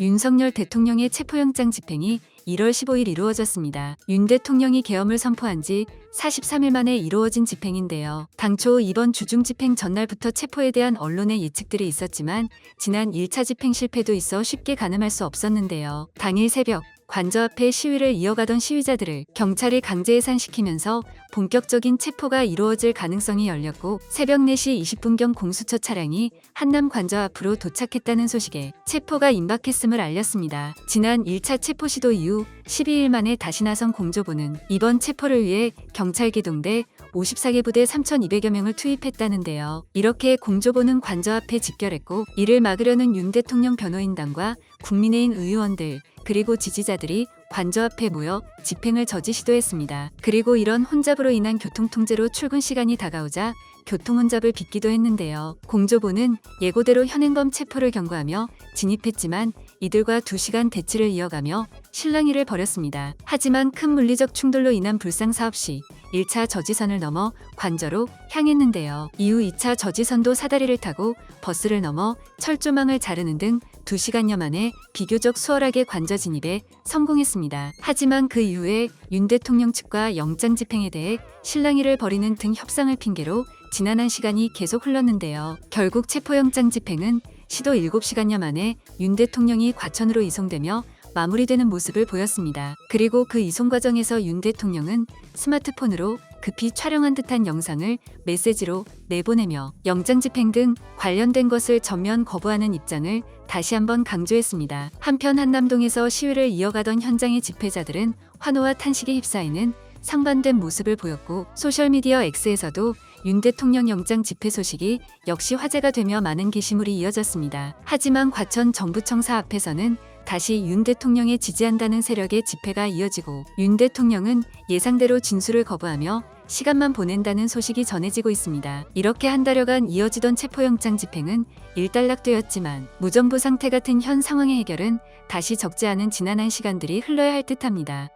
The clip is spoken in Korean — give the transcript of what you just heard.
윤석열 대통령의 체포영장 집행이 1월 15일 이루어졌습니다. 윤 대통령이 계엄을 선포한 지 43일 만에 이루어진 집행인데요. 당초 이번 주중 집행 전날부터 체포에 대한 언론의 예측들이 있었지만 지난 1차 집행 실패도 있어 쉽게 가늠할 수 없었는데요. 당일 새벽 관저 앞에 시위를 이어가던 시위자들을 경찰이 강제 해산시키면서 본격적인 체포가 이루어질 가능성이 열렸고 새벽 4시 20분경 공수처 차량이 한남 관저 앞으로 도착했다는 소식에 체포가 임박했음을 알렸습니다. 지난 1차 체포 시도 이후 12일 만에 다시 나선 공조보는 이번 체포를 위해 경찰 기동대 54개 부대 3,200여 명을 투입했다는데요. 이렇게 공조보는 관저 앞에 집결했고 이를 막으려는 윤 대통령 변호인단과 국민의힘 의원들 그리고 지지자들이 관저 앞에 모여 집행을 저지 시도했습니다. 그리고 이런 혼잡으로 인한 교통통제로 출근 시간이 다가오자 교통혼잡을 빚기도 했는데요. 공조보는 예고대로 현행범 체포를 경고하며 진입했지만 이들과 2시간 대치를 이어가며 실랑이를 벌였습니다. 하지만 큰 물리적 충돌로 인한 불상사업 시 1차 저지선을 넘어 관저로 향했는데요. 이후 2차 저지선도 사다리를 타고 버스를 넘어 철조망을 자르는 등 2시간여 만에 비교적 수월하게 관저 진입에 성공했습니다. 하지만 그 이후에 윤 대통령 측과 영장 집행에 대해 실랑이를 벌이는 등 협상을 핑계로 지난한 시간이 계속 흘렀는데요. 결국 체포영장 집행은 시도 7시간여 만에 윤 대통령이 과천으로 이송되며 마무리되는 모습을 보였습니다. 그리고 그 이송 과정에서 윤 대통령은 스마트폰으로 급히 촬영한 듯한 영상을 메시지로 내보내며 영장 집행 등 관련된 것을 전면 거부하는 입장을 다시 한번 강조했습니다. 한편 한남동에서 시위를 이어가던 현장의 집회자들은 환호와 탄식에 휩싸이는 상반된 모습을 보였고 소셜미디어 X에서도 윤 대통령 영장 집회 소식이 역시 화제가 되며 많은 게시물이 이어졌습니다. 하지만 과천 정부청사 앞에서는 다시 윤 대통령에 지지한다는 세력의 집회가 이어지고 윤 대통령은 예상대로 진술을 거부하며 시간만 보낸다는 소식이 전해지고 있습니다. 이렇게 한 달여간 이어지던 체포영장 집행은 일단락되었지만 무정부 상태 같은 현 상황의 해결은 다시 적지 않은 지난한 시간들이 흘러야 할 듯합니다.